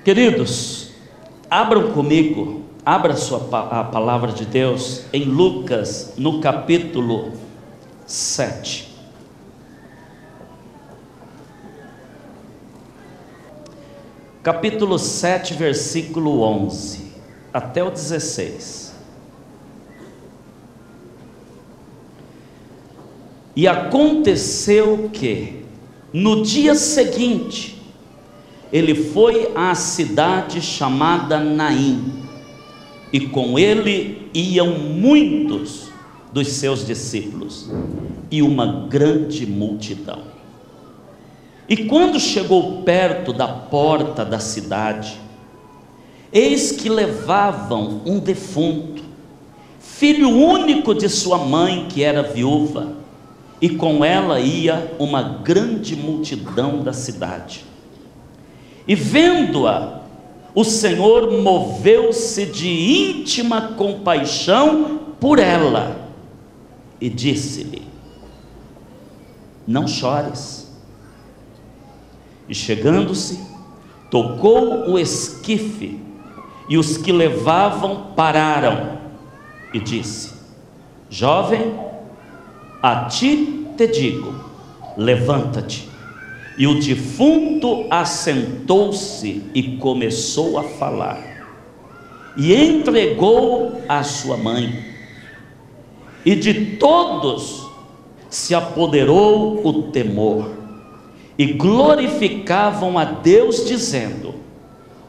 Queridos, abram comigo, abra a palavra de Deus em Lucas, no capítulo 7. Capítulo 7, versículo 11 até o 16. E aconteceu que, no dia seguinte, ele foi à cidade chamada Naim, e com ele iam muitos dos seus discípulos, e uma grande multidão. E quando chegou perto da porta da cidade, eis que levavam um defunto, filho único de sua mãe, que era viúva, e com ela ia uma grande multidão da cidade. E vendo-a, o Senhor moveu-se de íntima compaixão por ela, e disse-lhe: não chores. E chegando-se, tocou o esquife, e os que levavam pararam, e disse: jovem, a ti te digo, levanta-te. E o defunto assentou-se e começou a falar, e entregou a sua mãe. E de todos se apoderou o temor, e glorificavam a Deus, dizendo: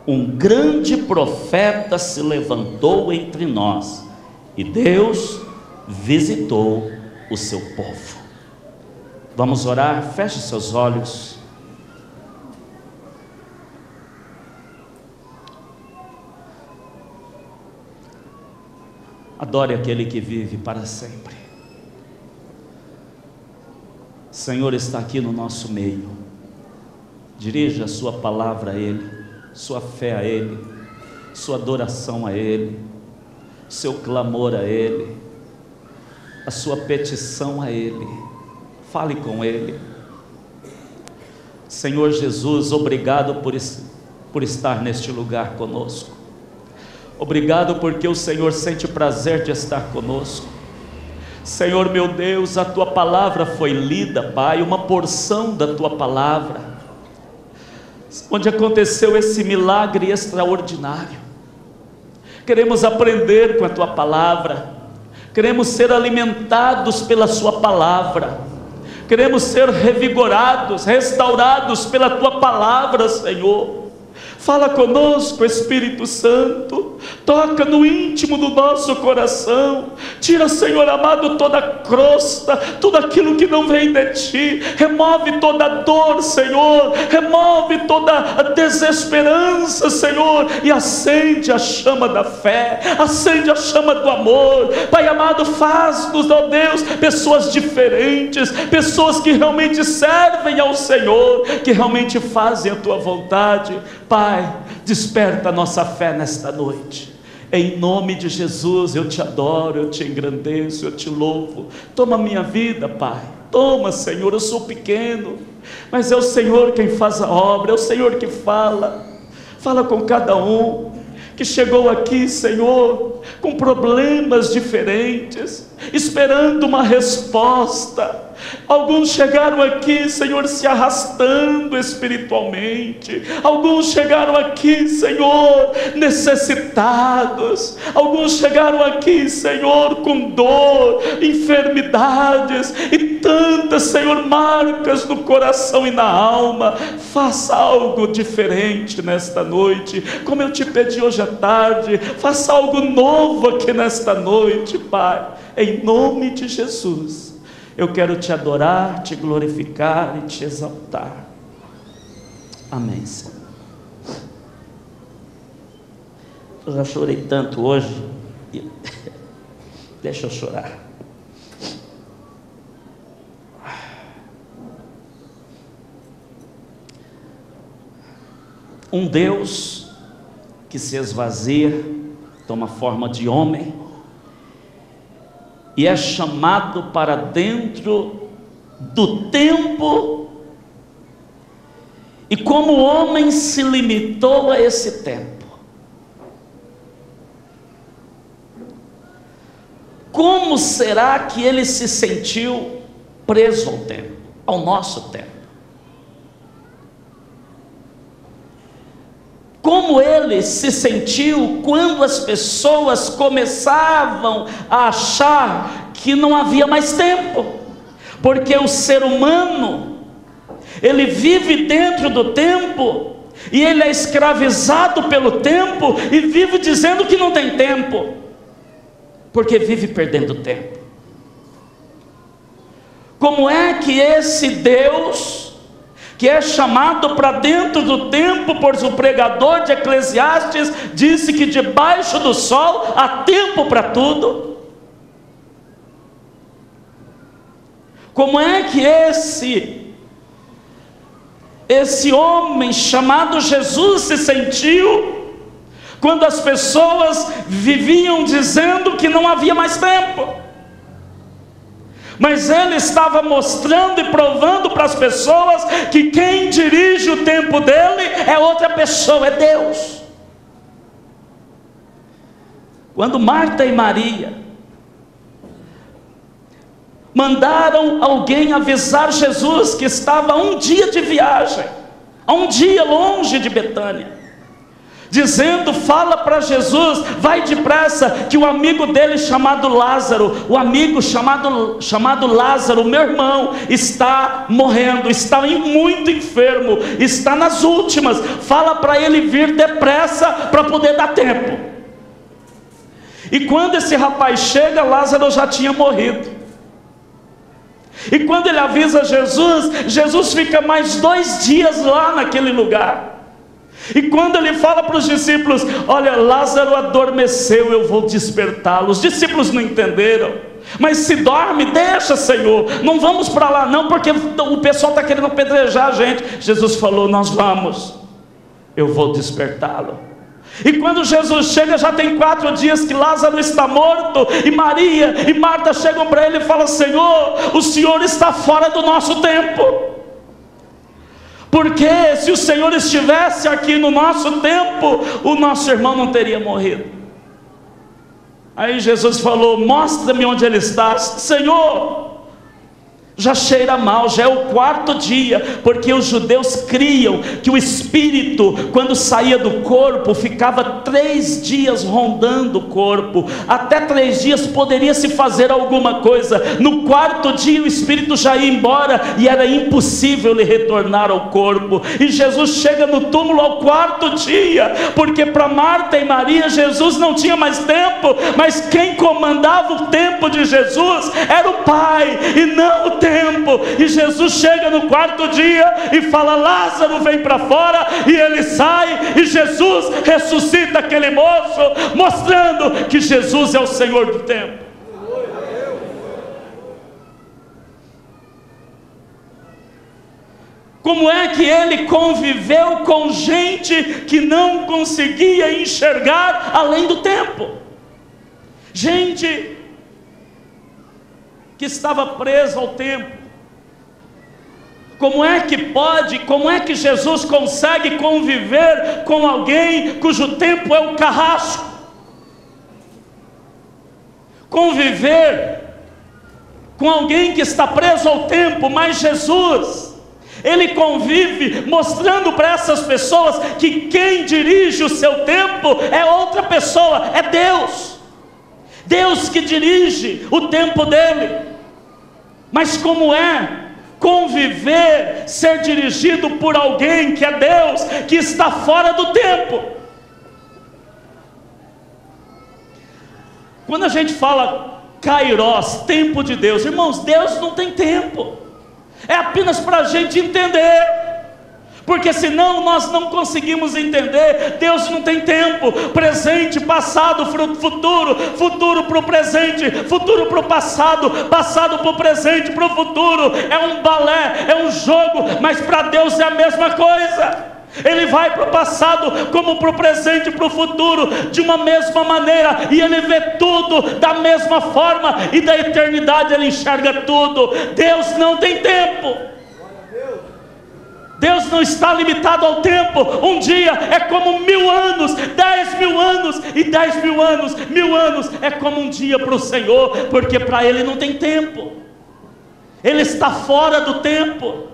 um grande profeta se levantou entre nós, e Deus visitou o seu povo. Vamos orar, feche seus olhos. Adore aquele que vive para sempre. O Senhor está aqui no nosso meio. Dirija a sua palavra a Ele, sua fé a Ele, sua adoração a Ele, seu clamor a Ele, a sua petição a Ele. Fale com Ele. Senhor Jesus, obrigado por estar neste lugar conosco. Obrigado porque o Senhor sente prazer de estar conosco. Senhor meu Deus, a Tua palavra foi lida, Pai, uma porção da Tua palavra, onde aconteceu esse milagre extraordinário. Queremos aprender com a Tua palavra, queremos ser alimentados pela Sua palavra, queremos ser revigorados, restaurados pela Tua palavra, Senhor. Fala conosco, Espírito Santo, toca no íntimo do nosso coração, tira, Senhor amado, toda a crosta, tudo aquilo que não vem de Ti, remove toda a dor, Senhor, remove toda a desesperança, Senhor, e acende a chama da fé, acende a chama do amor. Pai amado, faz-nos, ó Deus, pessoas diferentes, pessoas que realmente servem ao Senhor, que realmente fazem a Tua vontade. Pai, desperta a nossa fé nesta noite, em nome de Jesus. Eu Te adoro, eu Te engrandeço, eu Te louvo. Toma minha vida, Pai, toma, Senhor. Eu sou pequeno, mas é o Senhor quem faz a obra, é o Senhor que fala com cada um que chegou aqui, Senhor, com problemas diferentes, esperando uma resposta. Alguns chegaram aqui, Senhor, se arrastando espiritualmente. Alguns chegaram aqui, Senhor, necessitados. Alguns chegaram aqui, Senhor, com dor, enfermidades e tantas, Senhor, marcas no coração e na alma. Faça algo diferente nesta noite, como eu Te pedi hoje à tarde. Faça algo novo aqui nesta noite, Pai, em nome de Jesus. Eu quero Te adorar, Te glorificar e Te exaltar. Amém, Senhor. Eu já chorei tanto hoje. Deixa eu chorar. Um Deus que se esvazia, toma forma de homem, e é chamado para dentro do tempo E como o homem se limitou a esse tempo, como será que ele se sentiu preso ao tempo, ao nosso tempo? Como ele se sentiu quando as pessoas começavam a achar que não havia mais tempo? Porque o ser humano, ele vive dentro do tempo, e ele é escravizado pelo tempo, e vive dizendo que não tem tempo, porque vive perdendo tempo. Como é que esse Deus, que é chamado para dentro do tempo, pois o pregador de Eclesiastes disse que debaixo do sol há tempo para tudo, como é que esse homem chamado Jesus se sentiu quando as pessoas viviam dizendo que não havia mais tempo? Mas ele estava mostrando e provando para as pessoas que quem dirige o tempo dele é outra pessoa, é Deus. Quando Marta e Maria mandaram alguém avisar Jesus que estava a um dia de viagem, a um dia longe de Betânia, dizendo: fala para Jesus, vai depressa, que o amigo dele chamado Lázaro, o amigo chamado Lázaro, meu irmão, está morrendo, está muito enfermo, está nas últimas, fala para ele vir depressa para poder dar tempo. E quando esse rapaz chega, Lázaro já tinha morrido. E quando ele avisa Jesus, Jesus fica mais 2 dias lá naquele lugar. E quando ele fala para os discípulos: olha, Lázaro adormeceu, eu vou despertá-lo. Os discípulos não entenderam. Mas se dorme, deixa, Senhor, não vamos para lá não, porque o pessoal está querendo apedrejar a gente. Jesus falou: nós vamos, eu vou despertá-lo. E quando Jesus chega, já tem 4 dias que Lázaro está morto, e Maria e Marta chegam para ele e falam: Senhor, o Senhor está fora do nosso tempo, porque se o Senhor estivesse aqui no nosso tempo, o nosso irmão não teria morrido. Aí Jesus falou: mostra-me onde ele está. Senhor, já cheira mal, já é o 4º dia, porque os judeus criam que o espírito, quando saía do corpo, ficava 3 dias rondando o corpo, até 3 dias poderia se fazer alguma coisa, no 4º dia o espírito já ia embora, e era impossível ele retornar ao corpo. E Jesus chega no túmulo ao 4º dia, porque para Marta e Maria Jesus não tinha mais tempo, mas quem comandava o tempo de Jesus era o Pai, e não o tempo. E Jesus chega no 4º dia e fala: Lázaro, vem para fora, e ele sai, e Jesus ressuscita aquele moço, mostrando que Jesus é o Senhor do tempo. Como é que ele conviveu com gente que não conseguia enxergar além do tempo? Gente que estava preso ao tempo. Como é que Jesus consegue conviver com alguém cujo tempo é o carrasco? Conviver com alguém que está preso ao tempo. Mas Jesus, ele convive mostrando para essas pessoas que quem dirige o seu tempo é outra pessoa, é Deus. Deus que dirige o tempo dele. Mas como é conviver, ser dirigido por alguém que é Deus, que está fora do tempo? Quando a gente fala Kairos, tempo de Deus, irmãos, Deus não tem tempo, é apenas para a gente entender, porque senão nós não conseguimos entender. Deus não tem tempo, presente, passado, futuro, futuro para o presente, futuro para o passado, passado para o presente, para o futuro. É um balé, é um jogo, mas para Deus é a mesma coisa. Ele vai para o passado como para o presente e para o futuro de uma mesma maneira, e ele vê tudo da mesma forma, e da eternidade ele enxerga tudo. Deus não tem tempo. Deus não está limitado ao tempo. Um dia é como 1000 anos, 10.000 anos, e 10.000 anos, 1000 anos é como um dia para o Senhor, porque para Ele não tem tempo. Ele está fora do tempo.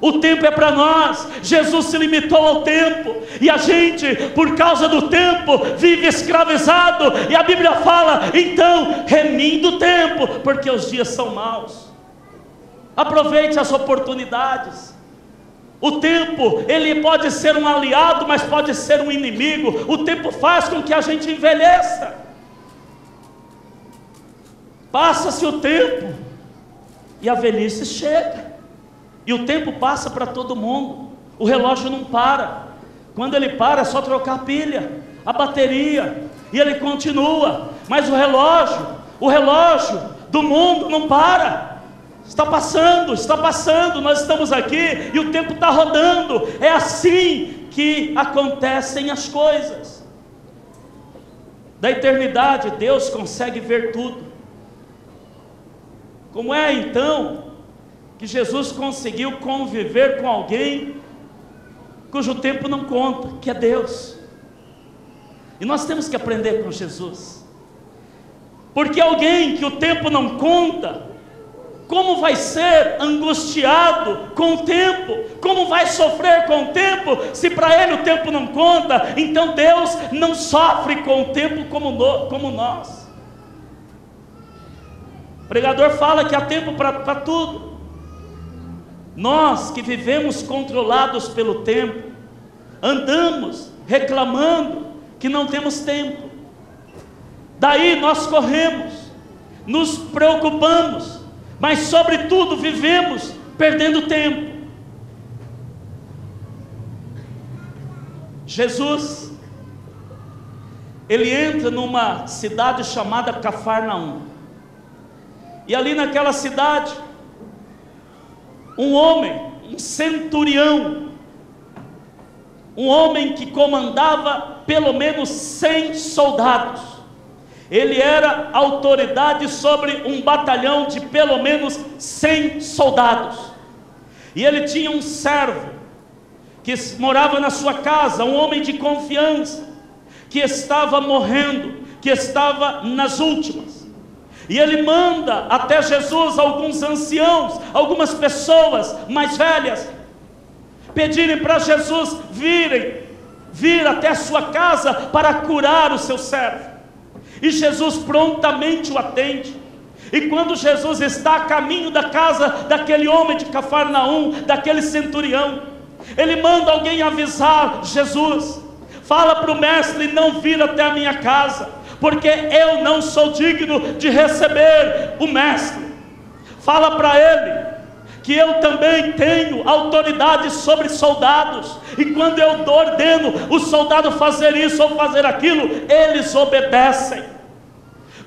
O tempo é para nós. Jesus se limitou ao tempo, e a gente, por causa do tempo, vive escravizado. E a Bíblia fala: então, reminde o tempo, porque os dias são maus. Aproveite as oportunidades. O tempo, ele pode ser um aliado, mas pode ser um inimigo. O tempo faz com que a gente envelheça. Passa-se o tempo e a velhice chega. E o tempo passa para todo mundo. O relógio não para. Quando ele para, é só trocar a pilha, a bateria, e ele continua. Mas o relógio do mundo não para. Está passando, nós estamos aqui e o tempo está rodando. É assim que acontecem as coisas. Da eternidade, Deus consegue ver tudo. Como é então que Jesus conseguiu conviver com alguém cujo tempo não conta, que é Deus? E nós temos que aprender com Jesus, porque alguém que o tempo não conta, como vai ser angustiado com o tempo? Como vai sofrer com o tempo, se para ele o tempo não conta? Então Deus não sofre com o tempo como nós. O pregador fala que há tempo para tudo. Nós que vivemos controlados pelo tempo, andamos reclamando que não temos tempo. Daí nós corremos, nos preocupamos, mas sobretudo vivemos perdendo tempo. Jesus, ele entra numa cidade chamada Cafarnaum, e ali naquela cidade, um homem, um centurião, um homem que comandava pelo menos 100 soldados, ele era autoridade sobre um batalhão de pelo menos 100 soldados, e ele tinha um servo, que morava na sua casa, um homem de confiança, que estava morrendo, que estava nas últimas, e ele manda até Jesus alguns anciãos, algumas pessoas mais velhas, pedirem para Jesus vir até a sua casa para curar o seu servo. E Jesus prontamente o atende. E quando Jesus está a caminho da casa daquele homem de Cafarnaum, daquele centurião, ele manda alguém avisar Jesus: fala para o mestre não vir até a minha casa, porque eu não sou digno de receber o mestre. Fala para ele que eu também tenho autoridade sobre soldados, e quando eu ordeno o soldado fazer isso ou fazer aquilo, eles obedecem.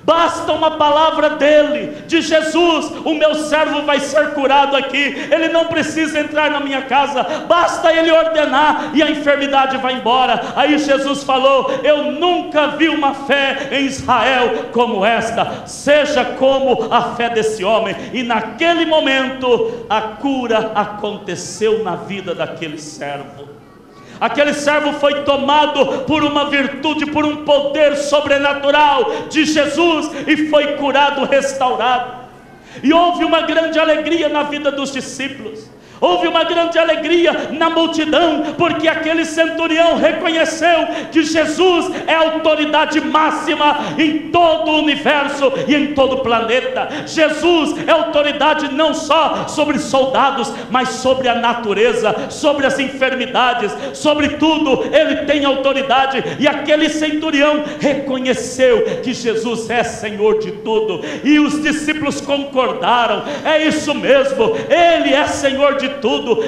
Basta uma palavra dele, de Jesus, o meu servo vai ser curado aqui. Ele não precisa entrar na minha casa, basta ele ordenar e a enfermidade vai embora. Aí Jesus falou: eu nunca vi uma fé em Israel como esta, seja como a fé desse homem. E naquele momento a cura aconteceu na vida daquele servo. Aquele servo foi tomado por uma virtude, por um poder sobrenatural de Jesus, e foi curado, restaurado. E houve uma grande alegria na vida dos discípulos. Houve uma grande alegria na multidão, porque aquele centurião reconheceu que Jesus é a autoridade máxima em todo o universo e em todo o planeta. Jesus é autoridade não só sobre soldados, mas sobre a natureza, sobre as enfermidades, sobre tudo ele tem autoridade. E aquele centurião reconheceu que Jesus é Senhor de tudo, e os discípulos concordaram: é isso mesmo, Ele é Senhor de tudo.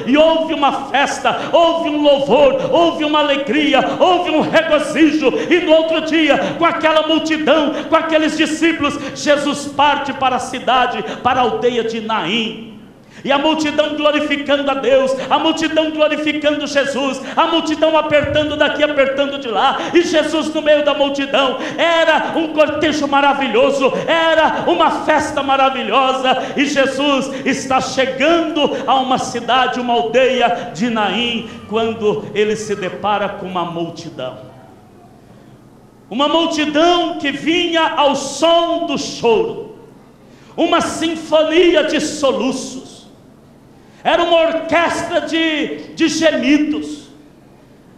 E houve uma festa, houve um louvor, houve uma alegria, houve um regozijo. E no outro dia, com aquela multidão, com aqueles discípulos, Jesus parte para a cidade, para a aldeia de Naim. E a multidão glorificando a Deus, a multidão glorificando Jesus, a multidão apertando daqui, apertando de lá, e Jesus no meio da multidão. Era um cortejo maravilhoso, era uma festa maravilhosa, e Jesus está chegando a uma cidade, uma aldeia de Naim, quando ele se depara com uma multidão que vinha ao som do choro, uma sinfonia de soluços. Era uma orquestra de gemidos,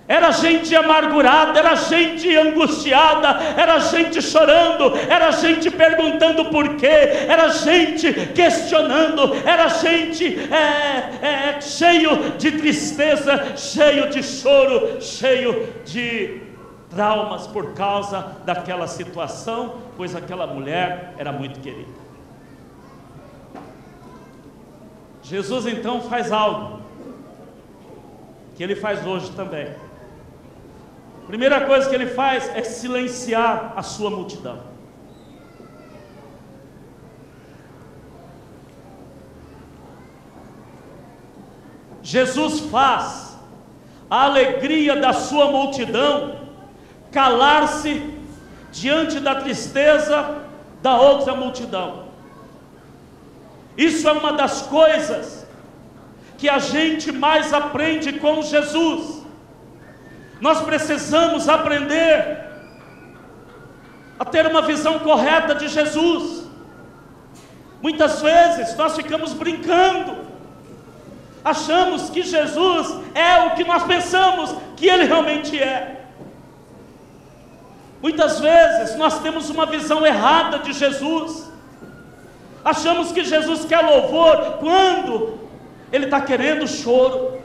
era gente amargurada, era gente angustiada, era gente chorando, era gente perguntando por quê, era gente questionando, era gente cheio de tristeza, cheio de choro, cheio de traumas por causa daquela situação, pois aquela mulher era muito querida. Jesus então faz algo que ele faz hoje também. A primeira coisa que ele faz é silenciar a sua multidão. Jesus faz a alegria da sua multidão calar-se diante da tristeza da outra multidão. Isso é uma das coisas que a gente mais aprende com Jesus. Nós precisamos aprender a ter uma visão correta de Jesus. Muitas vezes nós ficamos brincando, achamos que Jesus é o que nós pensamos que Ele realmente é. Muitas vezes nós temos uma visão errada de Jesus. Achamos que Jesus quer louvor quando Ele está querendo choro.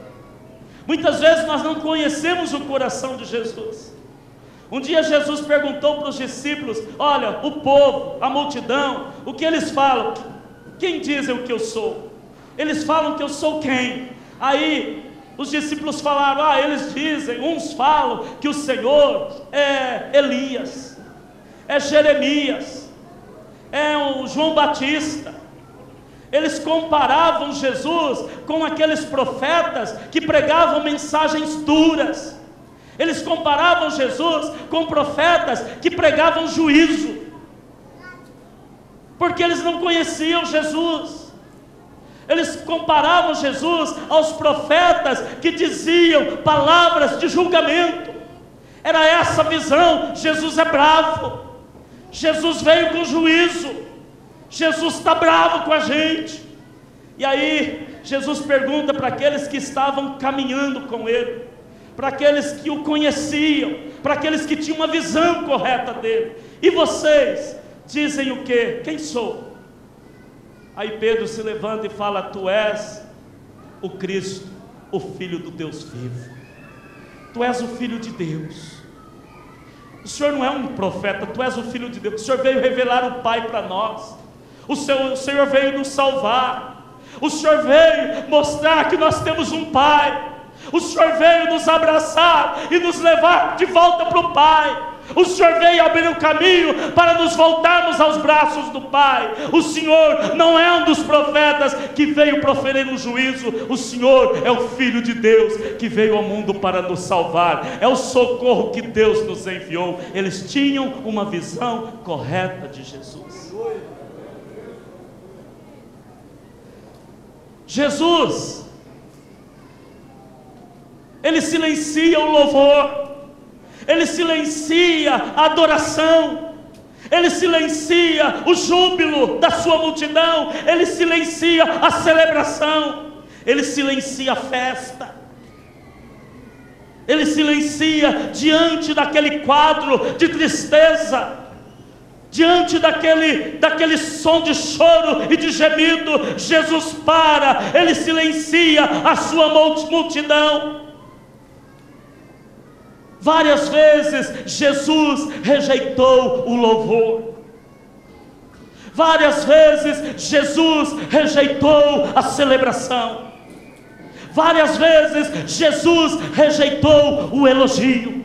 Muitas vezes nós não conhecemos o coração de Jesus. Um dia Jesus perguntou para os discípulos: olha, o povo, a multidão, o que eles falam? Quem dizem o que eu sou? Eles falam que eu sou quem? Aí os discípulos falaram: eles dizem, uns falam que o Senhor é Elias, é Jeremias, é o João Batista. Eles comparavam Jesus com aqueles profetas que pregavam mensagens duras. Eles comparavam Jesus com profetas que pregavam juízo, porque eles não conheciam Jesus. Eles comparavam Jesus aos profetas que diziam palavras de julgamento. Era essa a visão. Jesus é bravo, Jesus veio com juízo, Jesus está bravo com a gente. E aí Jesus pergunta para aqueles que estavam caminhando com Ele, para aqueles que o conheciam, para aqueles que tinham uma visão correta dele: e vocês dizem o quê? Quem sou? Aí Pedro se levanta e fala: tu és o Cristo, o Filho do Deus vivo. Tu és o Filho de Deus. O Senhor não é um profeta, tu és o Filho de Deus. O Senhor veio revelar o Pai para nós. O Senhor veio nos salvar. O Senhor veio mostrar que nós temos um Pai. O Senhor veio nos abraçar e nos levar de volta para o Pai. O Senhor veio abrir um caminho para nos voltarmos aos braços do Pai. O Senhor não é um dos profetas que veio proferir um juízo. O Senhor é o Filho de Deus que veio ao mundo para nos salvar. É o socorro que Deus nos enviou. Eles tinham uma visão correta de Jesus. Jesus, Ele silencia o louvor, Ele silencia a adoração, Ele silencia o júbilo da sua multidão, Ele silencia a celebração, Ele silencia a festa, Ele silencia diante daquele quadro de tristeza, diante daquele som de choro e de gemido. Jesus para, Ele silencia a sua multidão. Várias vezes Jesus rejeitou o louvor. Várias vezes Jesus rejeitou a celebração. Várias vezes Jesus rejeitou o elogio.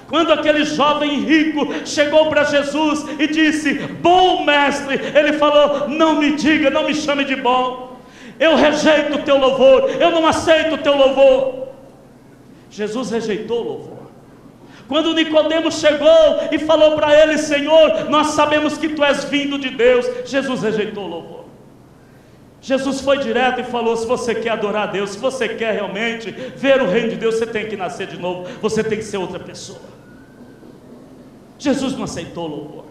Quando aquele jovem rico chegou para Jesus e disse: bom mestre, Ele falou: não me diga, não me chame de bom. eu rejeito o teu louvor, eu não aceito o teu louvor. Jesus rejeitou o louvor. Quando Nicodemo chegou e falou para ele: Senhor, nós sabemos que tu és vindo de Deus, Jesus rejeitou o louvor. Jesus foi direto e falou: se você quer adorar a Deus, se você quer realmente ver o reino de Deus, você tem que nascer de novo, você tem que ser outra pessoa. Jesus não aceitou o louvor.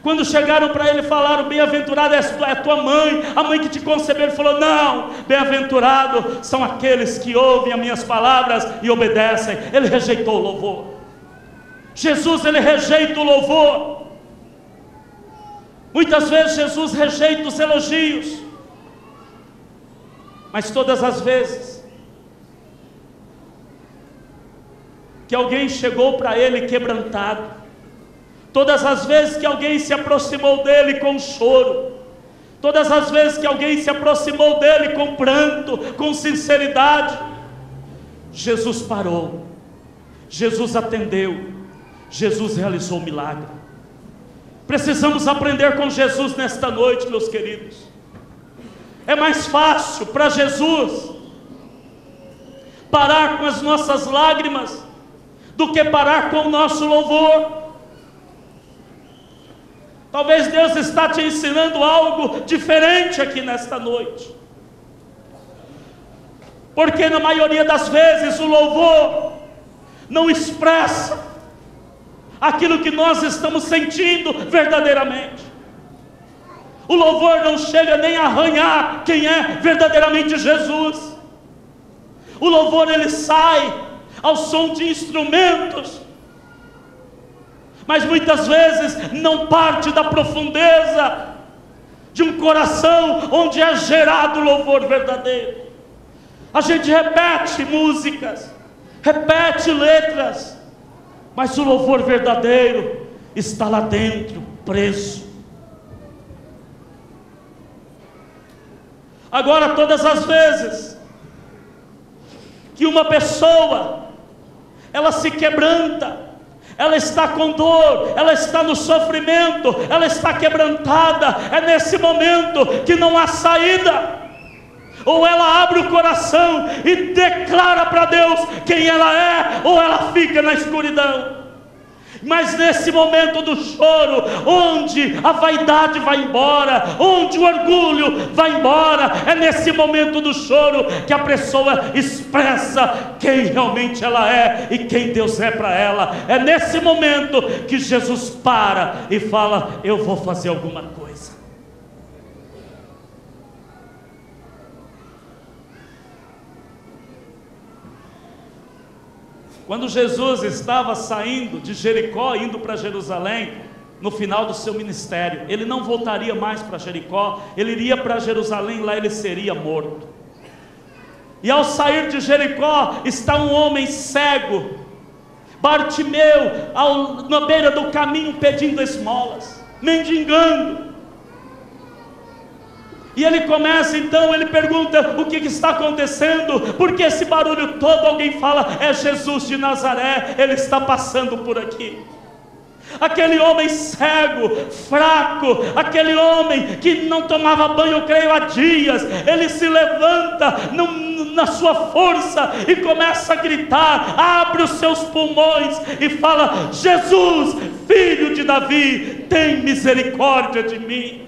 Quando chegaram para ele e falaram: bem-aventurado é tua mãe, a mãe que te concebeu, ele falou: não, bem-aventurado são aqueles que ouvem as minhas palavras e obedecem. Ele rejeitou o louvor. Jesus, ele rejeita o louvor. Muitas vezes Jesus rejeita os elogios, mas todas as vezes que alguém chegou para ele quebrantado, todas as vezes que alguém se aproximou dele com choro, todas as vezes que alguém se aproximou dele com pranto, com sinceridade, Jesus parou, Jesus atendeu, Jesus realizou o milagre. Precisamos aprender com Jesus nesta noite, meus queridos. É mais fácil para Jesus parar com as nossas lágrimas do que parar com o nosso louvor. Talvez Deus está te ensinando algo diferente aqui nesta noite, porque na maioria das vezes o louvor não expressa aquilo que nós estamos sentindo verdadeiramente. O louvor não chega nem a arranhar quem é verdadeiramente Jesus. O louvor, ele sai ao som de instrumentos, mas muitas vezes não parte da profundeza de um coração onde é gerado o louvor verdadeiro. A gente repete músicas, repete letras, mas o louvor verdadeiro está lá dentro, preso. Agora, todas as vezes que uma pessoa, ela se quebranta, ela está com dor, ela está no sofrimento, ela está quebrantada, é nesse momento que não há saída. Ou ela abre o coração e declara para Deus quem ela é, ou ela fica na escuridão. Mas nesse momento do choro, onde a vaidade vai embora, onde o orgulho vai embora, é nesse momento do choro que a pessoa expressa quem realmente ela é e quem Deus é para ela. É nesse momento que Jesus para e fala: eu vou fazer alguma coisa. Quando Jesus estava saindo de Jericó, indo para Jerusalém, no final do seu ministério, ele não voltaria mais para Jericó, ele iria para Jerusalém, lá ele seria morto. E ao sair de Jericó, está um homem cego, Bartimeu, na beira do caminho, pedindo esmolas, mendigando. E ele começa então, ele pergunta: o que está acontecendo? Porque esse barulho todo? Alguém fala: é Jesus de Nazaré, ele está passando por aqui. Aquele homem cego, fraco, aquele homem que não tomava banho, eu creio, há dias, ele se levanta na sua força e começa a gritar, abre os seus pulmões e fala: Jesus, filho de Davi, tem misericórdia de mim.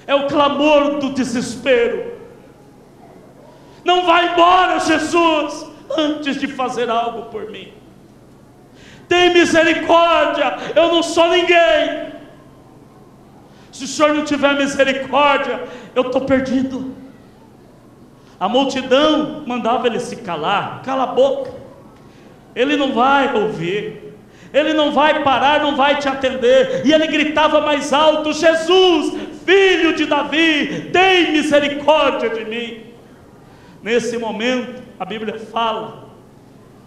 É o clamor do desespero. Não vai embora, Jesus, antes de fazer algo por mim. Tem misericórdia, eu não sou ninguém. Se o Senhor não tiver misericórdia, eu estou perdido. A multidão mandava ele se calar, cala a boca. Ele não vai ouvir, ele não vai parar, não vai te atender. E ele gritava mais alto: Jesus, filho de Davi, tem misericórdia de mim. Nesse momento, a Bíblia fala,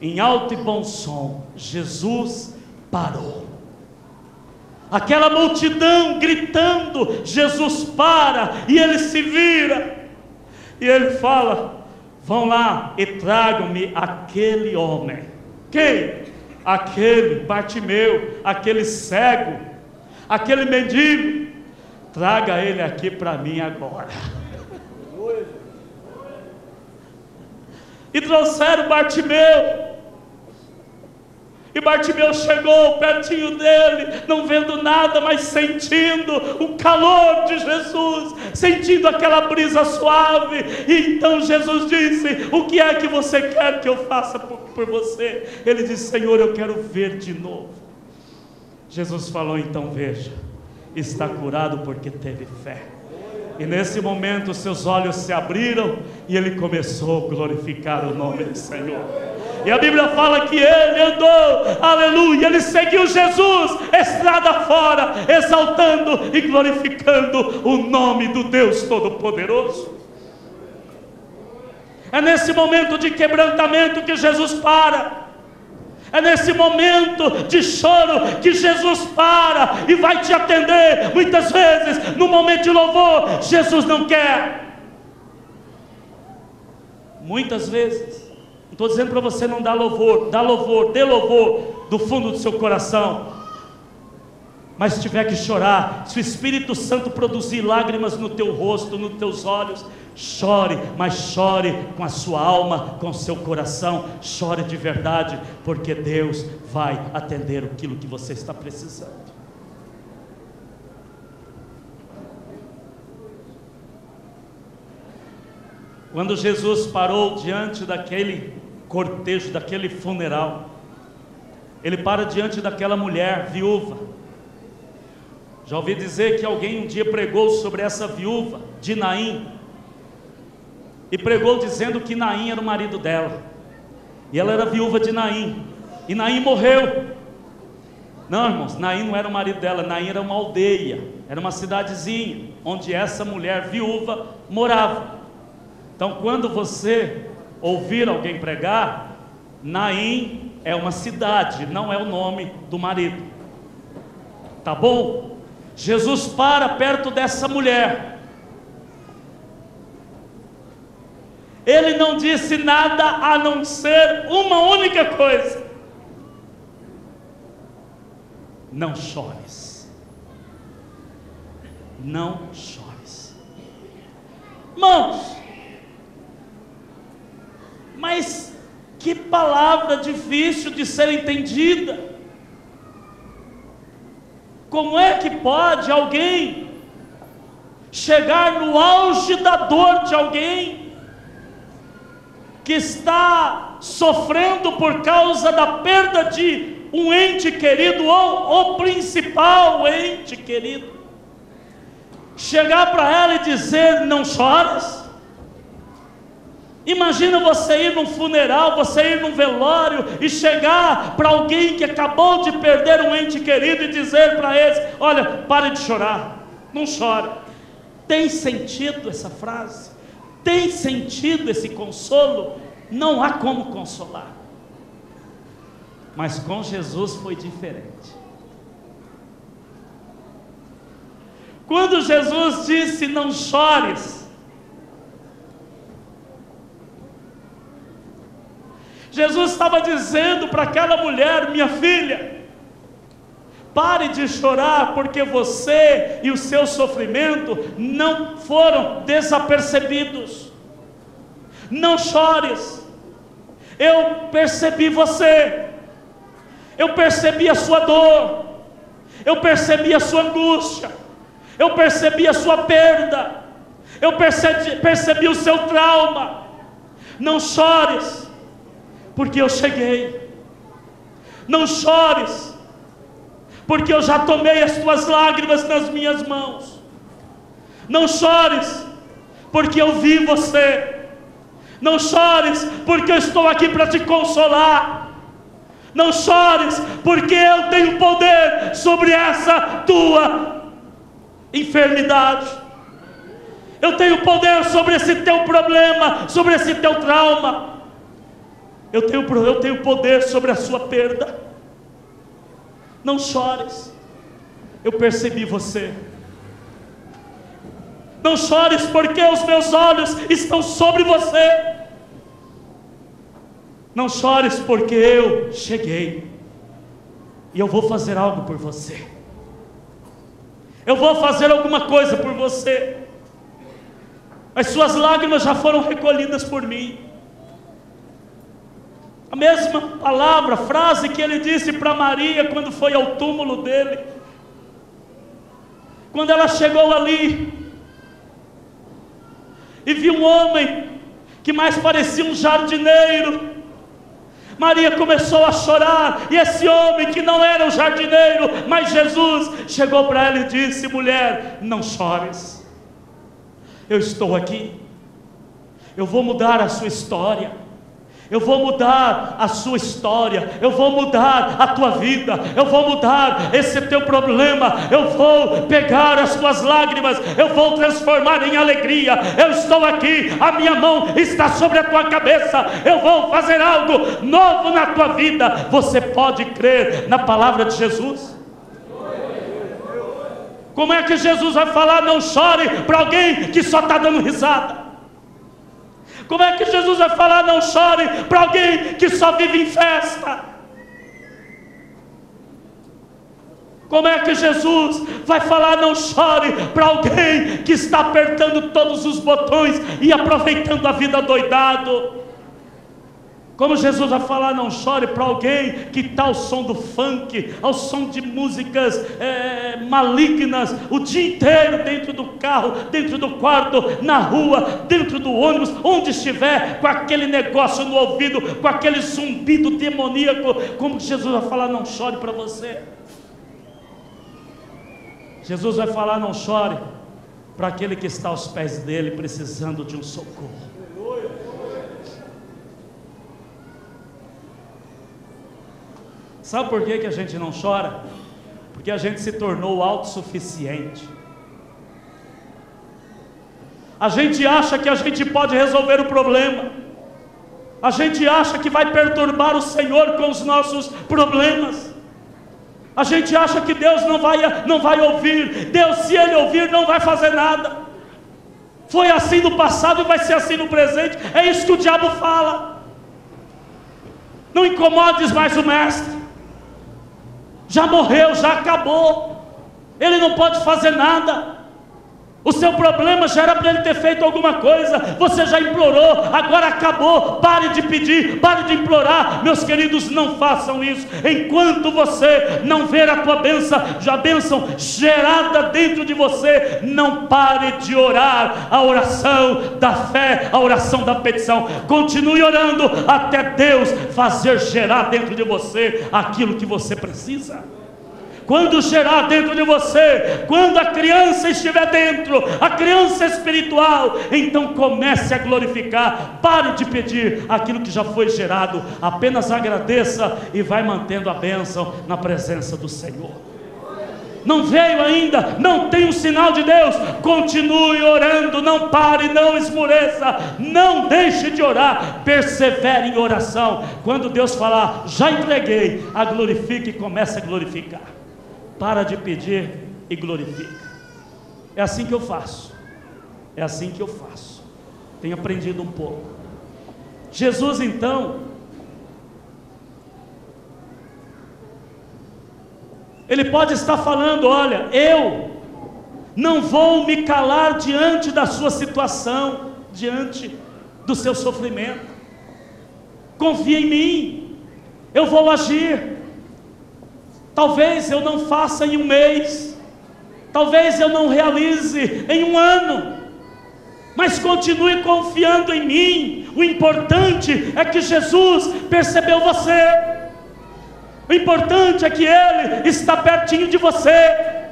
em alto e bom som, Jesus parou. Aquela multidão gritando, Jesus para, e ele se vira, e ele fala: vão lá e tragam-me aquele homem. Quem? Aquele Bartimeu, aquele cego, aquele mendigo, traga ele aqui para mim agora. E trouxeram Bartimeu. E Bartimeu chegou pertinho dele, não vendo nada, mas sentindo o calor de Jesus, sentindo aquela brisa suave. E então Jesus disse: o que é que você quer que eu faça por você? Ele disse: Senhor, eu quero ver de novo. Jesus falou: então veja, está curado porque teve fé. E nesse momento seus olhos se abriram e ele começou a glorificar o nome do Senhor. E a Bíblia fala que ele andou, aleluia, ele seguiu Jesus, estrada fora, exaltando e glorificando o nome do Deus Todo-Poderoso. É nesse momento de quebrantamento que Jesus para. É nesse momento de choro que Jesus para e vai te atender. Muitas vezes, no momento de louvor, Jesus não quer. Muitas vezes, não estou dizendo para você não dar louvor, dê louvor do fundo do seu coração. Mas se tiver que chorar, se o Espírito Santo produzir lágrimas no teu rosto, nos teus olhos, chore, mas chore com a sua alma, com o seu coração, chore de verdade, porque Deus vai atender aquilo que você está precisando. Quando Jesus parou diante daquele cortejo, daquele funeral, ele para diante daquela mulher viúva. Já ouvi dizer que alguém um dia pregou sobre essa viúva de Naim, e pregou dizendo que Naim era o marido dela, e ela era viúva de Naim, e Naim morreu. Não, irmãos, Naim não era o marido dela, Naim era uma aldeia, era uma cidadezinha, onde essa mulher viúva morava. Então quando você ouvir alguém pregar, Naim é uma cidade, não é o nome do marido, tá bom? Jesus para perto dessa mulher. Ele não disse nada a não ser uma única coisa: não chores. Não chores. Irmãos, mas que palavra difícil de ser entendida. Como é que pode alguém chegar no auge da dor de alguém que está sofrendo por causa da perda de um ente querido, ou o principal ente querido, chegar para ela e dizer: não choras? Imagina você ir num funeral, você ir num velório e chegar para alguém que acabou de perder um ente querido e dizer para eles: olha, pare de chorar, não chore. Tem sentido essa frase? Tem sentido esse consolo? Não há como consolar. Mas com Jesus foi diferente. Quando Jesus disse: não chores, Jesus estava dizendo para aquela mulher: minha filha, pare de chorar, porque você e o seu sofrimento não foram desapercebidos. Não chores. Eu percebi você, eu percebi a sua dor, eu percebi a sua angústia, eu percebi a sua perda, eu percebi o seu trauma. Não chores, porque eu cheguei. Não chores, porque eu já tomei as tuas lágrimas nas minhas mãos. Não chores, porque eu vi você. Não chores, porque eu estou aqui para te consolar. Não chores, porque eu tenho poder sobre essa tua enfermidade. Eu tenho poder sobre esse teu problema, sobre esse teu trauma. Eu tenho poder sobre a sua perda. Não chores, eu percebi você. Não chores, porque os meus olhos estão sobre você. Não chores, porque eu cheguei e eu vou fazer algo por você. eu vou fazer alguma coisa por você. As suas lágrimas já foram recolhidas por mim. A mesma palavra, frase que ele disse para Maria quando foi ao túmulo dele. Quando ela chegou ali e viu um homem que mais parecia um jardineiro, Maria começou a chorar, e esse homem que não era um jardineiro, mas Jesus, chegou para ela e disse: mulher, não chores, eu estou aqui, eu vou mudar a sua história, eu vou mudar a sua história, eu vou mudar a tua vida, eu vou mudar esse teu problema, eu vou pegar as tuas lágrimas, eu vou transformar em alegria. Eu estou aqui, a minha mão está sobre a tua cabeça, eu vou fazer algo novo na tua vida. Você pode crer na palavra de Jesus? Como é que Jesus vai falar não chore para alguém que só está dando risada? Como é que Jesus vai falar não chore para alguém que só vive em festa? Como é que Jesus vai falar não chore para alguém que está apertando todos os botões e aproveitando a vida doidado? Como Jesus vai falar não chore para alguém que está ao som do funk, ao som de músicas malignas, o dia inteiro dentro do carro, dentro do quarto, na rua, dentro do ônibus, onde estiver, com aquele negócio no ouvido, com aquele zumbido demoníaco? Como Jesus vai falar não chore para você? Jesus vai falar não chore para aquele que está aos pés dele precisando de um socorro. Sabe por que a gente não chora? Porque a gente se tornou autossuficiente. A gente acha que a gente pode resolver o problema. A gente acha que vai perturbar o Senhor com os nossos problemas. A gente acha que Deus não vai ouvir. Deus, se Ele ouvir, não vai fazer nada. Foi assim no passado e vai ser assim no presente. É isso que o diabo fala. Não incomodes mais o mestre. Já morreu, já acabou, ele não pode fazer nada. O seu problema já era para ele ter feito alguma coisa, você já implorou, agora acabou. Pare de pedir, pare de implorar. Meus queridos, não façam isso. Enquanto você não ver a tua bênção gerada dentro de você, não pare de orar a oração da fé, a oração da petição. Continue orando até Deus fazer gerar dentro de você aquilo que você precisa. Quando gerar dentro de você, quando a criança estiver dentro, a criança espiritual, então comece a glorificar. Pare de pedir aquilo que já foi gerado, apenas agradeça e vai mantendo a bênção na presença do Senhor. Não veio ainda, não tem um sinal de Deus, continue orando, não pare, não esmoreça, não deixe de orar, persevere em oração. Quando Deus falar, já entreguei, a glorifique e comece a glorificar. Para de pedir e glorifica. É assim que eu faço. É assim que eu faço. Tenho aprendido um pouco. Jesus então, ele pode estar falando: olha, eu não vou me calar diante da sua situação, diante do seu sofrimento. Confia em mim, eu vou agir. Talvez eu não faça em um mês, talvez eu não realize em um ano, mas continue confiando em mim. O importante é que Jesus percebeu você. O importante é que Ele está pertinho de você.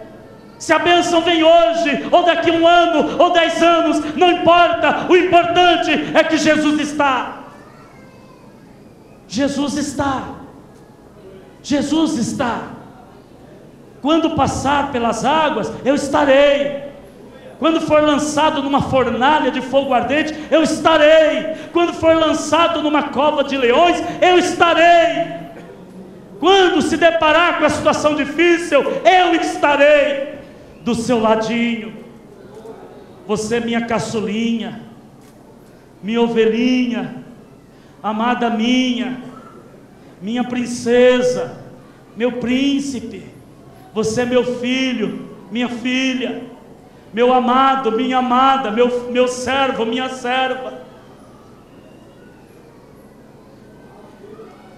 Se a bênção vem hoje, ou daqui um ano, ou 10 anos, não importa. O importante é que Jesus está. Jesus está. Jesus está. Quando passar pelas águas, eu estarei. Quando for lançado numa fornalha de fogo ardente, eu estarei. Quando for lançado numa cova de leões, eu estarei. Quando se deparar com a situação difícil, eu estarei do seu ladinho. Você é minha caçulinha, minha ovelhinha, amada minha princesa, meu príncipe. Você é meu filho, minha filha, meu amado, minha amada, meu servo, minha serva.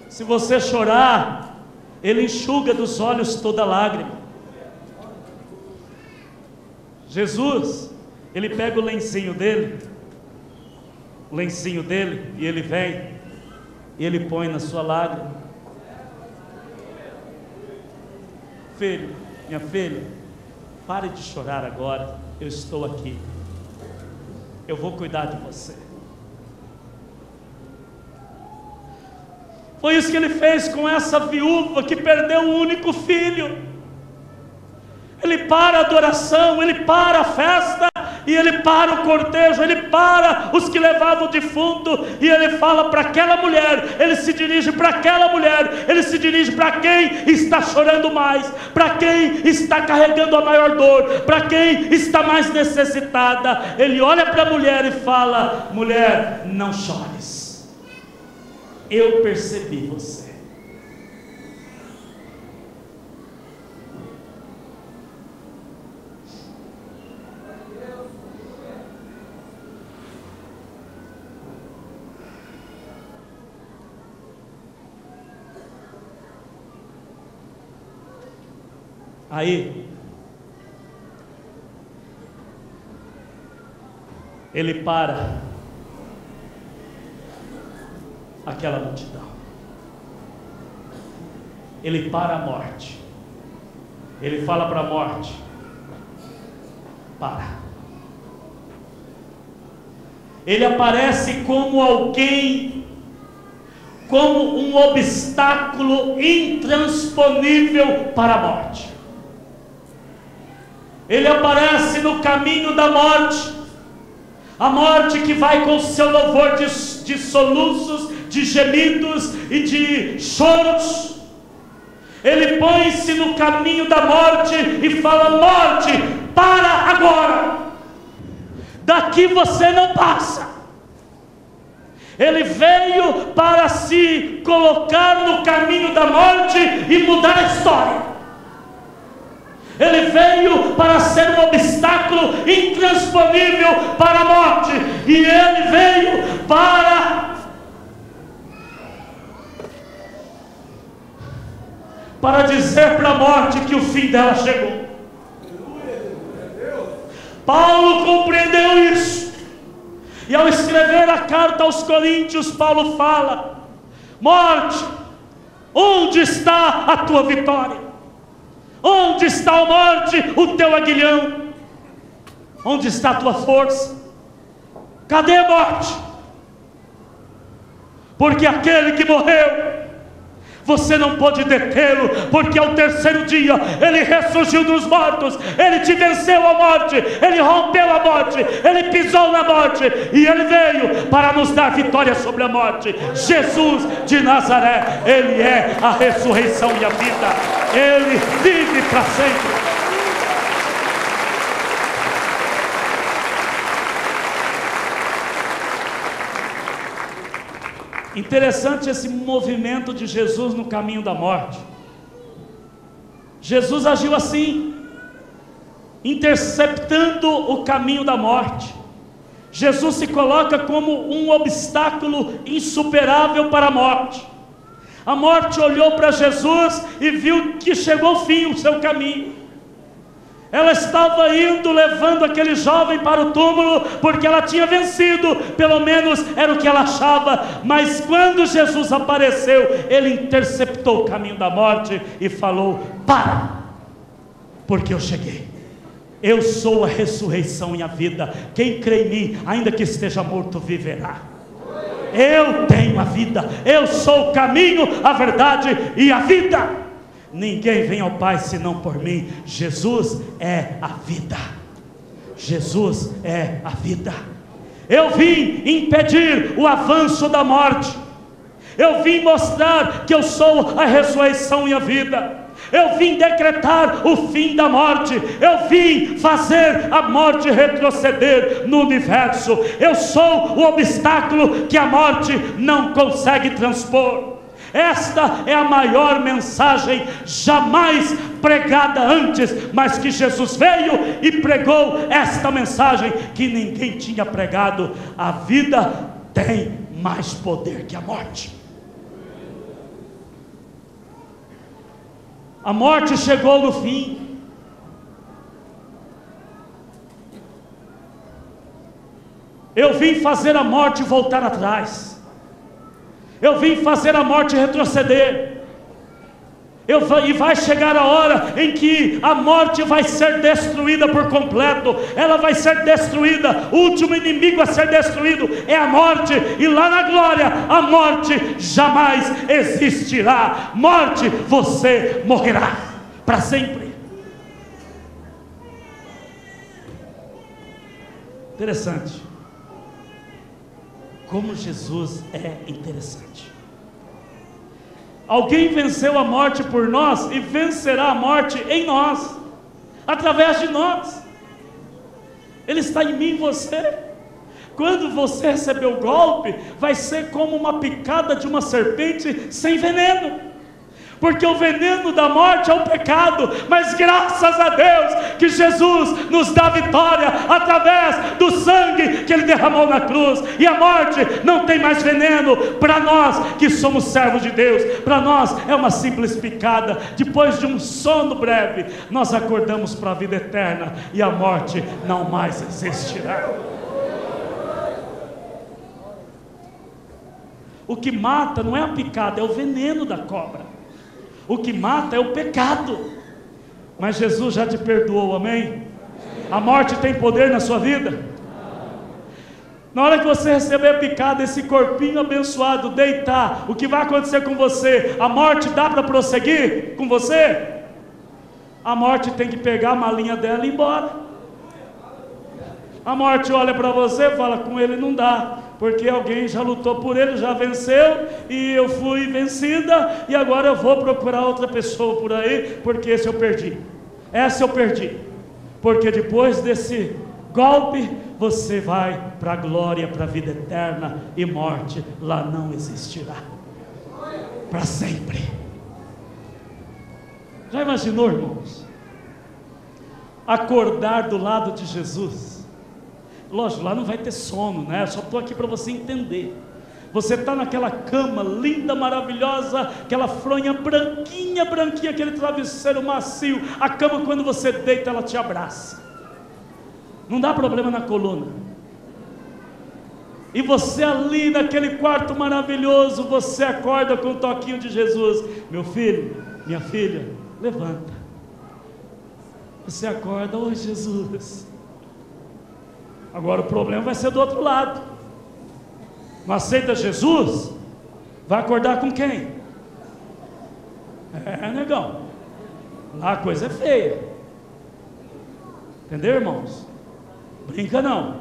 Se você chorar, Ele enxuga dos olhos toda lágrima. Jesus, Ele pega o lencinho dele, e Ele vem, e Ele põe na sua lágrima. Filho, minha filha, pare de chorar agora, eu estou aqui, eu vou cuidar de você. Foi isso que Ele fez com essa viúva que perdeu um único filho. Ele para a adoração, Ele para a festa, e Ele para o cortejo, Ele para os que levavam o defunto, e Ele fala para aquela mulher, Ele se dirige para aquela mulher, Ele se dirige para quem está chorando mais, para quem está carregando a maior dor, para quem está mais necessitada. Ele olha para a mulher e fala: mulher, não chores, eu percebi você. Aí, Ele para aquela multidão, Ele para a morte, Ele fala para a morte: para. Ele aparece como alguém, como um obstáculo intransponível para a morte. Ele aparece no caminho da morte, a morte que vai com seu louvor de soluços, de gemidos e de choros. Ele põe-se no caminho da morte e fala: morte, para agora, daqui você não passa. Ele veio para se colocar no caminho da morte e mudar a história. Ele veio para ser um obstáculo intransponível para a morte, e Ele veio para dizer para a morte que o fim dela chegou. Paulo compreendeu isso, e ao escrever a carta aos Coríntios, Paulo fala: morte, onde está a tua vitória? Onde está, a morte, o teu aguilhão? Onde está a tua força? Cadê a morte? Porque aquele que morreu, você não pode detê-lo, porque ao terceiro dia Ele ressurgiu dos mortos. Ele te venceu a morte, Ele rompeu a morte, Ele pisou na morte, e Ele veio para nos dar vitória sobre a morte. Jesus de Nazaré, Ele é a ressurreição e a vida, Ele vive para sempre. Interessante esse movimento de Jesus no caminho da morte. Jesus agiu assim, interceptando o caminho da morte. Jesus se coloca como um obstáculo insuperável para a morte. A morte olhou para Jesus e viu que chegou ao fim o seu caminho. Ela estava indo, levando aquele jovem para o túmulo, porque ela tinha vencido, pelo menos era o que ela achava. Mas quando Jesus apareceu, Ele interceptou o caminho da morte e falou: para, porque eu cheguei. Eu sou a ressurreição e a vida. Quem crê em mim, ainda que esteja morto, viverá. Eu tenho a vida, eu sou o caminho, a verdade e a vida. Ninguém vem ao Pai senão por mim. Jesus é a vida. Jesus é a vida. Eu vim impedir o avanço da morte. Eu vim mostrar que eu sou a ressurreição e a vida. Eu vim decretar o fim da morte. Eu vim fazer a morte retroceder no universo. Eu sou o obstáculo que a morte não consegue transpor. Esta é a maior mensagem jamais pregada antes, mas que Jesus veio e pregou esta mensagem que ninguém tinha pregado: a vida tem mais poder que a morte. A morte chegou no fim. Eu vim fazer a morte voltar atrás. Eu vim fazer a morte retroceder. E vai chegar a hora em que a morte vai ser destruída por completo. Ela vai ser destruída. O último inimigo a ser destruído é a morte. E lá na glória, a morte jamais existirá. Morte, você morrerá para sempre. Interessante. Como Jesus é interessante. Alguém venceu a morte por nós e vencerá a morte em nós, através de nós. Ele está em mim e em você. Quando você receber o golpe, vai ser como uma picada de uma serpente sem veneno. Porque o veneno da morte é o pecado, mas graças a Deus que Jesus nos dá vitória através do sangue que Ele derramou na cruz. E a morte não tem mais veneno para nós que somos servos de Deus. Para nós é uma simples picada. Depois de um sono breve, nós acordamos para a vida eterna e a morte não mais existirá. O que mata não é a picada, é o veneno da cobra. O que mata é o pecado. Mas Jesus já te perdoou, amém? A morte tem poder na sua vida? Na hora que você receber a picada, esse corpinho abençoado, deitar, o que vai acontecer com você? A morte dá para prosseguir com você? A morte tem que pegar a malinha dela e ir embora. A morte olha para você e fala: com ele não dá, porque alguém já lutou por ele, já venceu, e eu fui vencida, e agora eu vou procurar outra pessoa por aí, porque esse eu perdi. Essa eu perdi. Porque depois desse golpe, você vai para a glória, para a vida eterna, e morte lá não existirá para sempre. Já imaginou, irmãos? Acordar do lado de Jesus. Lógico, lá não vai ter sono, né? Só estou aqui para você entender. Você está naquela cama linda, maravilhosa, aquela fronha branquinha, branquinha, aquele travesseiro macio. A cama, quando você deita, ela te abraça. Não dá problema na coluna. E você ali naquele quarto maravilhoso, você acorda com o toquinho de Jesus: meu filho, minha filha, levanta. Você acorda: oi Jesus. Agora o problema vai ser do outro lado. Não aceita Jesus? Vai acordar com quem? Negão, lá a coisa é feia. Entendeu, irmãos? Brinca não.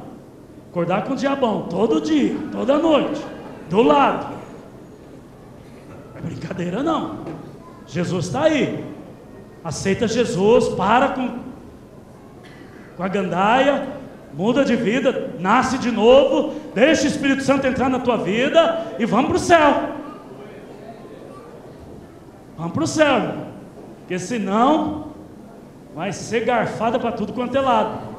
Acordar com o diabão todo dia, toda noite, do lado. Não é brincadeira não. Jesus está aí. Aceita Jesus, para com a gandaia, muda de vida, nasce de novo, deixa o Espírito Santo entrar na tua vida e vamos para o céu. Vamos para o céu, irmão. Porque senão vai ser garfada para tudo quanto é lado.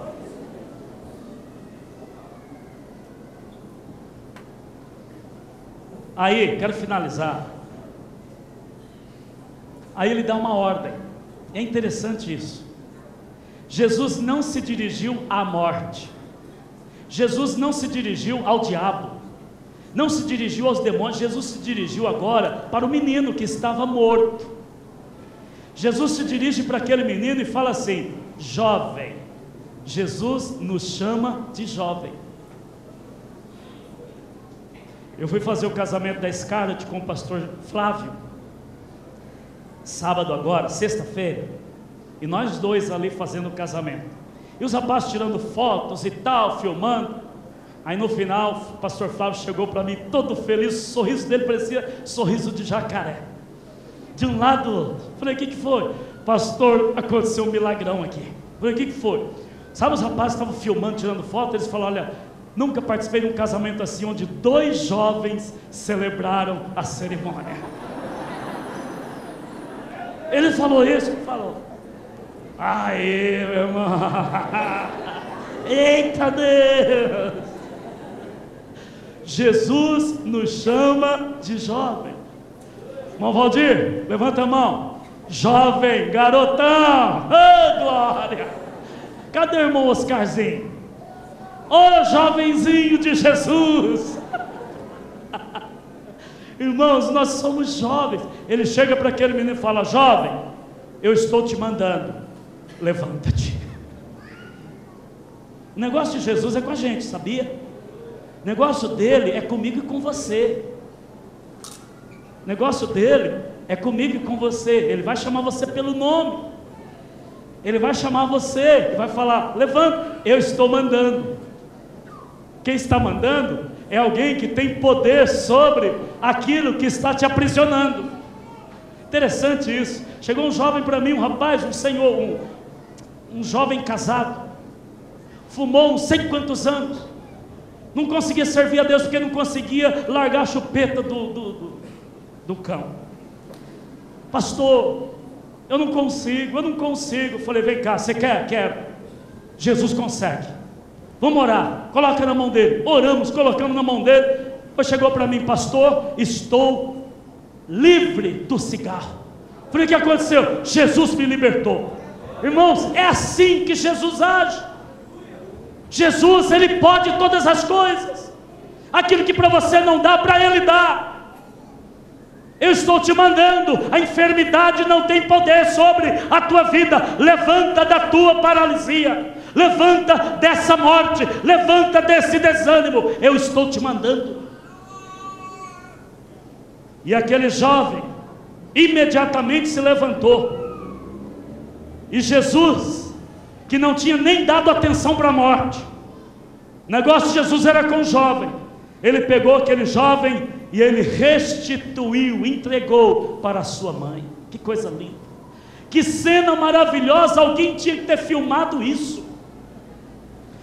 Aí, quero finalizar. Aí ele dá uma ordem. É interessante isso. Jesus não se dirigiu à morte. Jesus não se dirigiu ao diabo. Não se dirigiu aos demônios. Jesus se dirigiu agora para o menino que estava morto. Jesus se dirige para aquele menino e fala assim: jovem. Jesus nos chama de jovem. Eu fui fazer o casamento da Scarlett com o pastor Flávio, sábado agora, sexta-feira. E nós dois ali fazendo o casamento. E os rapazes tirando fotos e tal, filmando. Aí no final, o pastor Flávio chegou para mim todo feliz. O sorriso dele parecia sorriso de jacaré. De um lado do outro. Falei: o que foi? Pastor, aconteceu um milagrão aqui. Falei: o que foi? Sabe, os rapazes estavam filmando, tirando foto. Eles falaram: olha, nunca participei de um casamento assim, onde 2 jovens celebraram a cerimônia. falou isso? Falou. Aí, meu irmão. Eita Deus. Jesus nos chama de jovem. Irmão Valdir, levanta a mão. Jovem, garotão. Oh, glória. Cadê o irmão Oscarzinho? Oh, jovenzinho de Jesus. Irmãos, nós somos jovens. Ele chega para aquele menino e fala: jovem, eu estou te mandando, levanta-te. O negócio de Jesus é com a gente, sabia? O negócio dele é comigo e com você. O negócio dele é comigo e com você. Ele vai chamar você pelo nome. Ele vai chamar você e vai falar: levanta, eu estou mandando. Quem está mandando é alguém que tem poder sobre aquilo que está te aprisionando. Interessante isso. Chegou um jovem para mim, um rapaz, um senhor, um jovem casado, fumou não sei quantos anos, não conseguia servir a Deus porque não conseguia largar a chupeta do cão. Pastor, eu não consigo. Falei: vem cá, você quer? Quero. Jesus consegue. Vamos orar, coloca na mão dele. Oramos, colocamos na mão dele. Depois chegou para mim: pastor, estou livre do cigarro. Falei: o que aconteceu? Jesus me libertou. Irmãos, é assim que Jesus age. Jesus, Ele pode todas as coisas. Aquilo que para você não dá, para Ele dá. Eu estou te mandando. A enfermidade não tem poder sobre a tua vida. Levanta da tua paralisia, levanta dessa morte, levanta desse desânimo. Eu estou te mandando. E aquele jovem imediatamente se levantou. E Jesus, que não tinha nem dado atenção para a morte, o negócio de Jesus era com o jovem. Ele pegou aquele jovem e ele restituiu, entregou para a sua mãe. Que coisa linda, que cena maravilhosa. Alguém tinha que ter filmado isso.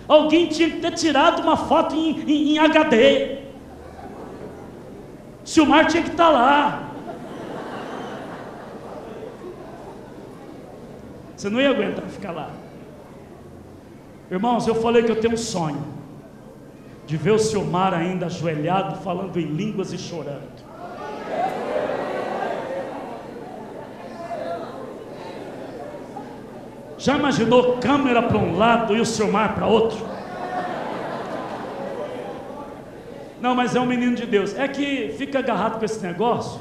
Alguém tinha que ter tirado uma foto em HD. Silmar tinha que estar lá. Você não ia aguentar ficar lá. Irmãos, eu falei que eu tenho um sonho de ver o Silmar ainda ajoelhado, falando em línguas e chorando. Já imaginou câmera para um lado e o Silmar para outro? Não, mas é um menino de Deus. É que fica agarrado com esse negócio.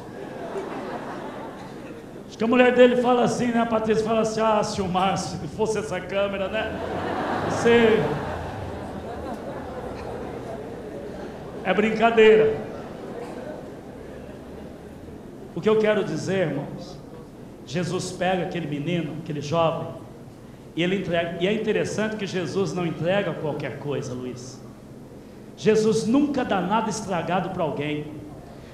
Acho que a mulher dele fala assim, né? A Patrícia fala assim: ah, Silmar, se fosse essa câmera, né? Você... é brincadeira. O que eu quero dizer, irmãos, Jesus pega aquele menino, aquele jovem, e ele entrega. E é interessante que Jesus não entrega qualquer coisa, Luiz. Jesus nunca dá nada estragado para alguém.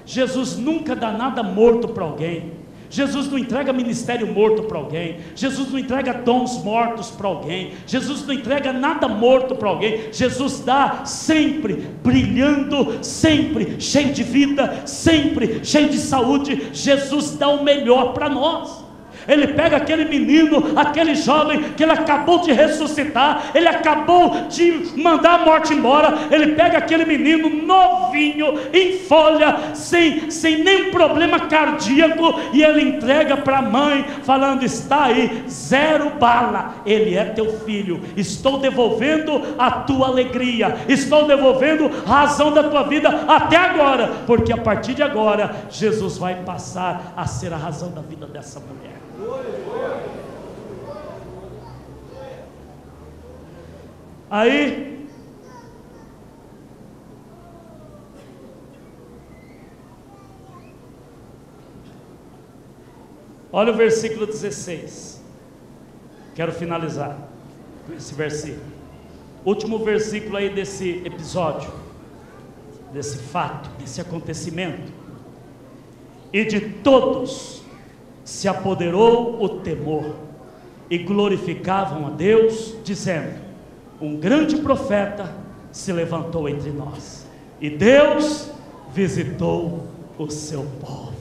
Jesus nunca dá nada morto para alguém. Jesus não entrega ministério morto para alguém. Jesus não entrega dons mortos para alguém. Jesus não entrega nada morto para alguém. Jesus dá sempre brilhando, sempre cheio de vida, sempre cheio de saúde. Jesus dá o melhor para nós. Ele pega aquele menino, aquele jovem que ele acabou de ressuscitar, ele acabou de mandar a morte embora. Ele pega aquele menino novinho, em folha, sem nenhum problema cardíaco, e ele entrega para a mãe, falando: está aí, 0 bala, ele é teu filho. Estou devolvendo a tua alegria, estou devolvendo a razão da tua vida até agora, porque a partir de agora Jesus vai passar a ser a razão da vida dessa mulher. Aí olha o versículo 16. Quero finalizar com esse versículo, último versículo aí desse episódio, desse fato, desse acontecimento. E de todos se apoderou o temor, e glorificavam a Deus, dizendo: um grande profeta se levantou entre nós, e Deus visitou o seu povo.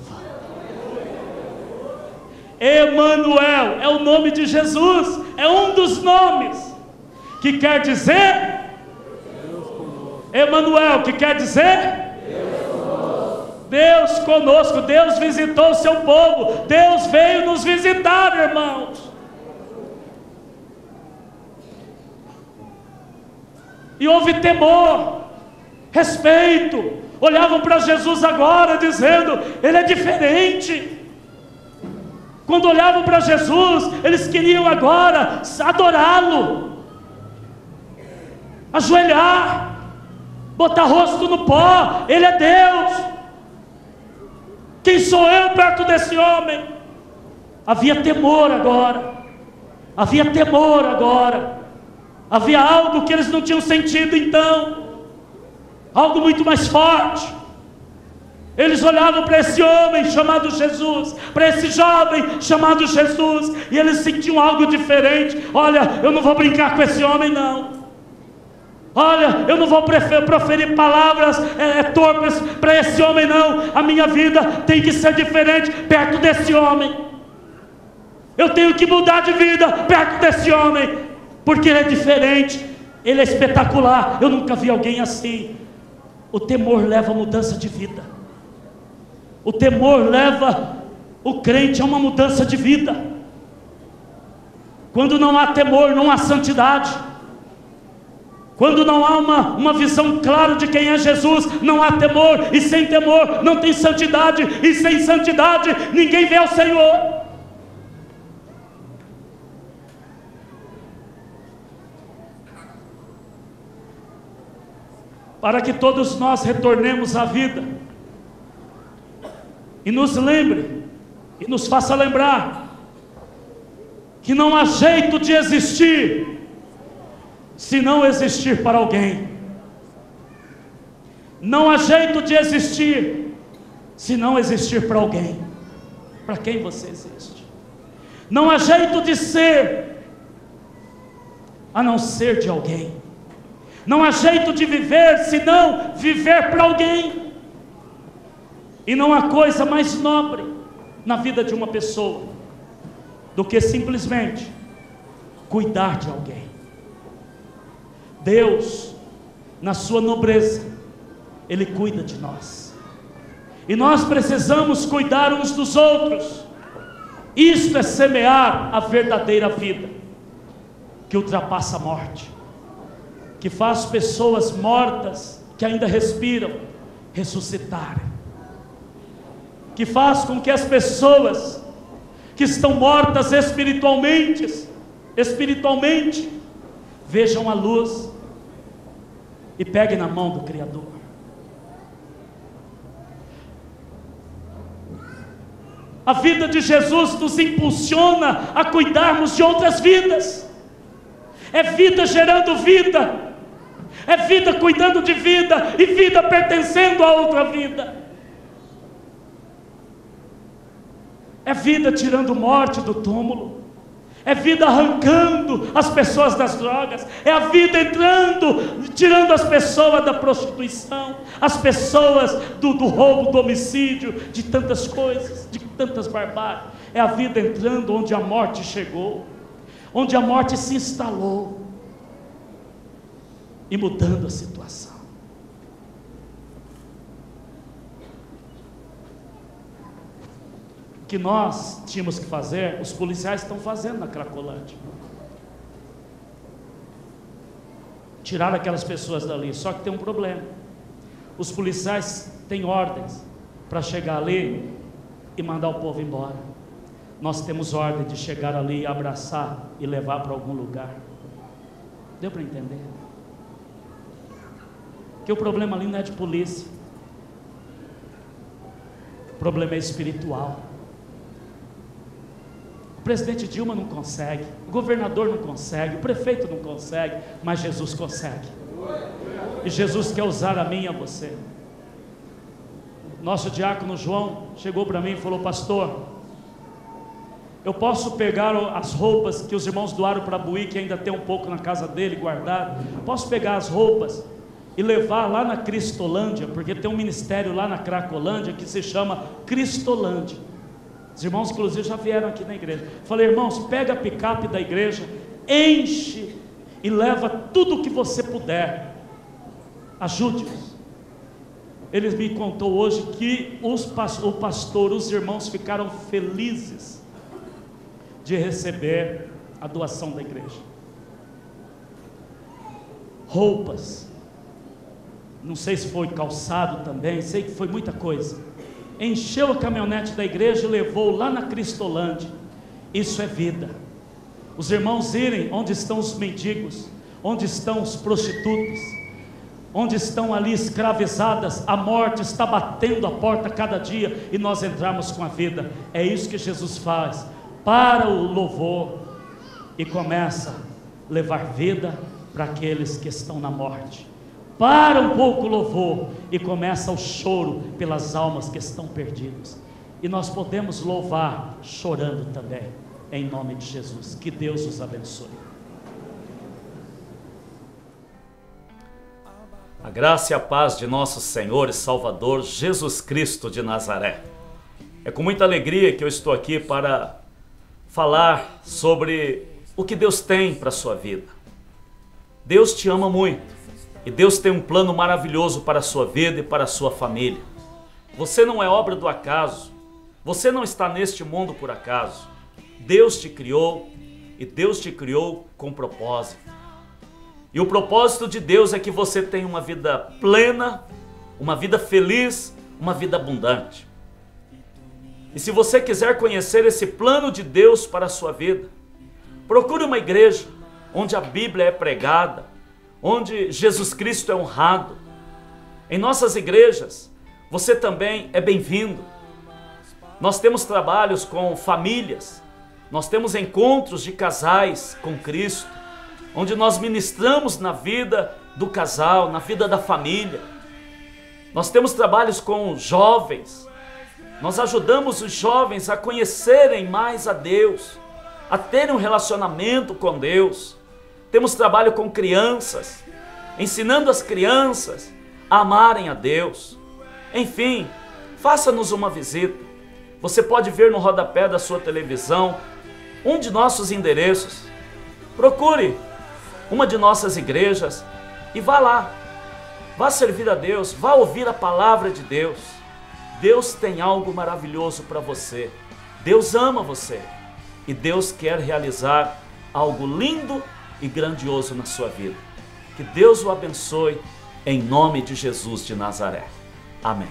Emanuel é o nome de Jesus, é um dos nomes, que quer dizer Emanuel, que quer dizer Deus conosco. Deus visitou o seu povo, Deus veio nos visitar, irmãos. E houve temor, respeito, olhavam para Jesus agora dizendo, ele é diferente. Quando olhavam para Jesus, eles queriam agora adorá-lo, ajoelhar, botar rosto no pó. Ele é Deus. Quem sou eu perto desse homem? Havia temor agora, havia temor agora, havia algo que eles não tinham sentido então, algo muito mais forte. Eles olhavam para esse homem chamado Jesus, para esse jovem chamado Jesus, e eles sentiam algo diferente. Olha, eu não vou brincar com esse homem não. Olha, eu não vou proferir palavras torpes para esse homem não. A minha vida tem que ser diferente perto desse homem. Eu tenho que mudar de vida perto desse homem, porque ele é diferente, ele é espetacular. Eu nunca vi alguém assim. O temor leva a mudança de vida. O temor leva o crente a uma mudança de vida. Quando não há temor, não há santidade. Quando não há uma visão clara de quem é Jesus, não há temor, e sem temor não tem santidade, e sem santidade ninguém vê o Senhor. Para que todos nós retornemos à vida, e nos lembre, e nos faça lembrar, que não há jeito de existir, se não existir para alguém. Não há jeito de existir, se não existir para alguém. Para quem você existe? Não há jeito de ser, a não ser de alguém. Não há jeito de viver, se não viver para alguém. E não há coisa mais nobre na vida de uma pessoa do que simplesmente cuidar de alguém. Deus, na sua nobreza, Ele cuida de nós, e nós precisamos cuidar uns dos outros. Isto é semear a verdadeira vida, que ultrapassa a morte, que faz pessoas mortas, que ainda respiram, ressuscitarem, que faz com que as pessoas que estão mortas espiritualmente, vejam a luz e peguem na mão do Criador. A vida de Jesus nos impulsiona a cuidarmos de outras vidas. É vida gerando vida, é vida cuidando de vida, e vida pertencendo a outra vida. É vida tirando morte do túmulo, é vida arrancando as pessoas das drogas, é a vida entrando, tirando as pessoas da prostituição, as pessoas do roubo, do homicídio, de tantas coisas, de tantas barbáries. É a vida entrando onde a morte chegou, onde a morte se instalou, e mudando a situação. O que nós tínhamos que fazer, os policiais estão fazendo na Cracolândia. Tirar aquelas pessoas dali, só que tem um problema. Os policiais têm ordens para chegar ali e mandar o povo embora. Nós temos ordem de chegar ali, abraçar e levar para algum lugar. Deu para entender? Que o problema ali não é de polícia, o problema é espiritual. O presidente Dilma não consegue, o governador não consegue, o prefeito não consegue, mas Jesus consegue. E Jesus quer usar a mim e a você. Nosso diácono João chegou para mim e falou: pastor, eu posso pegar as roupas que os irmãos doaram para Buí, que ainda tem um pouco na casa dele guardado, posso pegar as roupas e levar lá na Cristolândia, porque tem um ministério lá na Cracolândia que se chama Cristolândia. Os irmãos, inclusive, já vieram aqui na igreja. Falei, irmãos, pega a picape da igreja, enche e leva tudo o que você puder. Ajude-os. Ele me contou hoje que o pastor, os irmãos ficaram felizes de receber a doação da igreja. Roupas, não sei se foi calçado também, sei que foi muita coisa. Encheu a caminhonete da igreja e levou lá na Cristolândia. Isso é vida. Os irmãos irem onde estão os mendigos, onde estão os prostitutos, onde estão ali escravizadas, a morte está batendo a porta cada dia, e nós entramos com a vida. É isso que Jesus faz. Para o louvor e começa a levar vida para aqueles que estão na morte. Para um pouco o louvor e começa o choro pelas almas que estão perdidas. E nós podemos louvar chorando também, em nome de Jesus. Que Deus os abençoe. A graça e a paz de nosso Senhor e Salvador Jesus Cristo de Nazaré. É com muita alegria que eu estou aqui para falar sobre o que Deus tem para a sua vida. Deus te ama muito e Deus tem um plano maravilhoso para a sua vida e para a sua família. Você não é obra do acaso, você não está neste mundo por acaso. Deus te criou e Deus te criou com propósito. E o propósito de Deus é que você tenha uma vida plena, uma vida feliz, uma vida abundante. E se você quiser conhecer esse plano de Deus para a sua vida, procure uma igreja onde a Bíblia é pregada, onde Jesus Cristo é honrado. Em nossas igrejas, você também é bem-vindo. Nós temos trabalhos com famílias, nós temos encontros de casais com Cristo, onde nós ministramos na vida do casal, na vida da família. Nós temos trabalhos com jovens, nós ajudamos os jovens a conhecerem mais a Deus, a terem um relacionamento com Deus. Temos trabalho com crianças, ensinando as crianças a amarem a Deus. Enfim, faça-nos uma visita. Você pode ver no rodapé da sua televisão um de nossos endereços. Procure uma de nossas igrejas e vá lá, vá servir a Deus, vá ouvir a palavra de Deus. Deus tem algo maravilhoso para você. Deus ama você e Deus quer realizar algo lindo e grandioso na sua vida. Que Deus o abençoe em nome de Jesus de Nazaré. Amém.